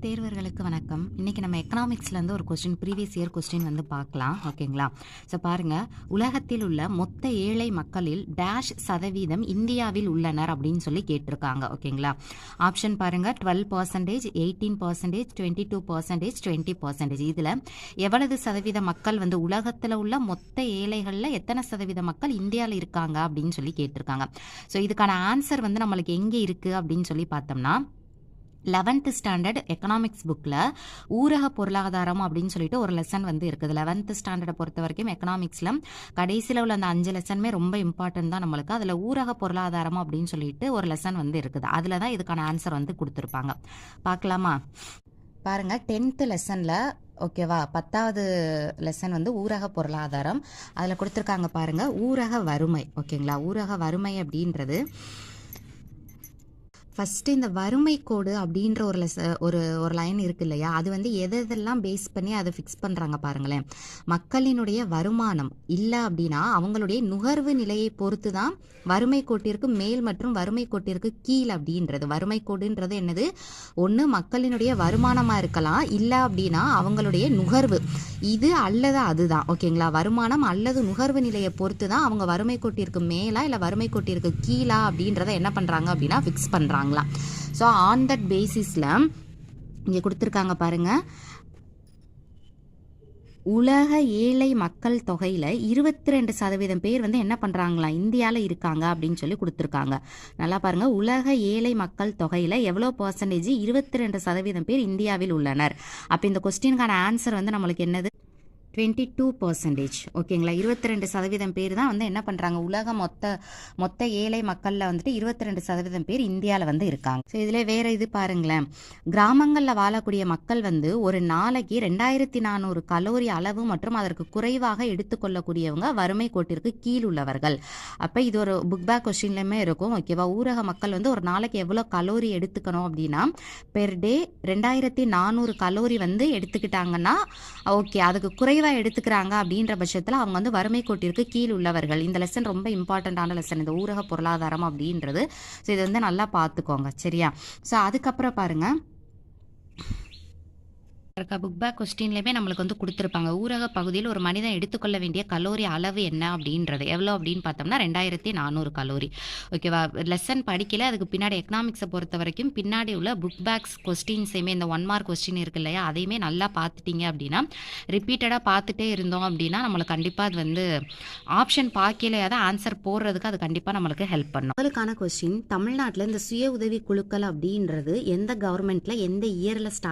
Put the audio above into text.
தேர்வர்களுக்கு வணக்கம். இன்னைக்கு நம்ம எக்கனாமிக்ஸ்லேருந்து ஒரு கொஸ்டின், ப்ரீவியஸ் இயர் கொஸ்டின் வந்து பார்க்கலாம். ஓகேங்களா? ஸோ பாருங்கள், உலகத்தில் உள்ள மொத்த ஏழை மக்களில் டேஷ் சதவீதம் இந்தியாவில் உள்ளனர் அப்படின்னு சொல்லி கேட்டிருக்காங்க. ஓகேங்களா? ஆப்ஷன் பாருங்கள், 12%, 18%, 22%, 20%. இதில் எவ்வளவு சதவீத மக்கள் வந்து உலகத்தில் உள்ள மொத்த ஏழைகளில் எத்தனை சதவீத மக்கள் இந்தியாவில் இருக்காங்க அப்படின்னு சொல்லி கேட்டிருக்காங்க. ஸோ இதுக்கான ஆன்சர் வந்து நம்மளுக்கு எங்கே இருக்குது அப்படின்னு சொல்லி பார்த்தோம்னா, 11th ஸ்டாண்டர்ட் எக்கனாமிக்ஸ் புக்கில் ஊரக பொருளாதாரம் அப்படின்னு சொல்லிட்டு ஒரு லெசன் வந்து இருக்குது. 11th ஸ்டாண்டர்டை பொறுத்த வரைக்கும் எக்கனாமிக்ஸில் கடைசியில் உள்ள அந்த 5 லெசனுமே ரொம்ப இம்பார்ட்டன்ட் தான் நம்மளுக்கு. அதில் ஊரக பொருளாதாரம் அப்படின்னு சொல்லிட்டு ஒரு லெசன் வந்து இருக்குது. அதில் தான் இதுக்கான ஆன்சர் வந்து கொடுத்துருப்பாங்க. பார்க்கலாமா? பாருங்கள், 10th லெசனில் ஓகேவா, 10வது லெசன் வந்து ஊரக பொருளாதாரம். அதில் கொடுத்துருக்காங்க பாருங்கள், ஊரக வறுமை. ஓகேங்களா? ஊரக வறுமை அப்படின்றது ஃபஸ்ட்டு இந்த வறுமை கோடு அப்படின்ற ஒரு லைன் இருக்கு இல்லையா, அது வந்து எதெல்லாம் பேஸ் பண்ணி அதை ஃபிக்ஸ் பண்ணுறாங்க பாருங்களேன். மக்களினுடைய வருமானம் இல்லை அப்படின்னா அவங்களுடைய நுகர்வு நிலையை பொறுத்து தான் வறுமை கோட்டிற்கு மேல் மற்றும் வறுமை கோட்டிற்கு கீழ் அப்படின்றது. வறுமை கோடுன்றது என்னது? ஒன்று மக்களினுடைய வருமானமாக இருக்கலாம், இல்லை அப்படின்னா அவங்களுடைய நுகர்வு, இது அல்லது அதுதான். ஓகேங்களா? வருமானம் அல்லது நுகர்வு நிலையை பொறுத்து தான் அவங்க வறுமை கோட்டிற்கு மேலா இல்லை வறுமை கோட்டிற்கு கீழா அப்படின்றத என்ன பண்ணுறாங்க அப்படின்னா ஃபிக்ஸ் பண்ணுறாங்க. ஸோ ஆன் தட் பேசிஸில் இங்கே கொடுத்துருக்காங்க பாருங்க, உலக ஏழை மக்கள் தொகையில் 22% பேர் வந்து என்ன பண்ணுறாங்களா, இந்தியாவில் இருக்காங்க அப்படின்னு சொல்லி கொடுத்துருக்காங்க. நல்லா பாருங்கள், உலக ஏழை மக்கள் தொகையில் எவ்வளோ பர்சன்டேஜ்? 22% பேர் இந்தியாவில் உள்ளனர். அப்போ இந்த கொஸ்டினுக்கான ஆன்சர் வந்து நம்மளுக்கு என்னது? 22%. ஓகேங்களா? 22% பேர் தான் வந்து என்ன பண்ணுறாங்க, உலக மொத்த ஏழை மக்களில் வந்துட்டு 22% பேர் இந்தியாவில் வந்து இருக்காங்க. ஸோ இதில் வேறு இது பாருங்களேன், கிராமங்களில் வாழக்கூடிய மக்கள் வந்து ஒரு நாளைக்கு 2400 கலோரி அளவு மற்றும் அதற்கு குறைவாக எடுத்துக்கொள்ளக்கூடியவங்க வறுமை கோட்டிற்கு கீழ் உள்ளவர்கள். அப்போ இது ஒரு புக் பேக் கொஸ்டின்லையுமே இருக்கும். ஓகேவா? ஊரக மக்கள் வந்து ஒரு நாளைக்கு எவ்வளோ கலோரி எடுத்துக்கணும் அப்படின்னா, பெர் டே 2400 கலோரி வந்து எடுத்துக்கிட்டாங்கன்னா ஓகே, அதுக்கு குறைவாக எடுத்துக்கிறாங்க அப்படின்ற பட்சத்தில் அவங்க வந்து வறுமை கோட்டிற்கு கீழ் உள்ளவர்கள். இந்த லெசன் ரொம்ப இம்பார்ட்டண்ட்டான லெசன், இந்த ஊரக பொருளாதாரம் அப்படின்றது. ஸோ இது வந்து நல்லா பார்த்துக்கோங்க. சரியா? ஸோ அதுக்கப்புறம் பாருங்கள், புக் பேக் கொஸ்டின்லேயுமே நம்மளுக்கு வந்து கொடுத்துருப்பாங்க, ஊரக பகுதியில் ஒரு மனிதன் எடுத்துக்கொள்ள வேண்டிய கலோரி அளவு என்ன அப்படின்றது. எவ்வளோ அப்படின்னு பார்த்தோம்னா 2400 கலோரி. ஓகேவா? லெசன் படிக்கல, அதுக்கு பின்னாடி எக்கனாமிக்ஸை பொறுத்த வரைக்கும் பின்னாடி உள்ள புக் பேக்ஸ் கொஸ்டின்ஸையுமே, இந்த 1 மார்க் கொஸ்டின் இருக்கு இல்லையா, அதையுமே நல்லா பார்த்துட்டீங்க அப்படின்னா, ரிப்பீட்டடாக பார்த்துட்டே இருந்தோம் அப்படின்னா நம்மளுக்கு கண்டிப்பாக அது வந்து ஆப்ஷன் பார்க்கலையாத ஆன்சர் போடுறதுக்கு அது கண்டிப்பாக நம்மளுக்கு ஹெல்ப் பண்ணும். அதுக்கான கொஸ்டின், தமிழ்நாட்டில் இந்த சுய உதவி குழுக்கள் அப்படின்றது எந்த கவர்மெண்ட்டில் எந்த இயரில்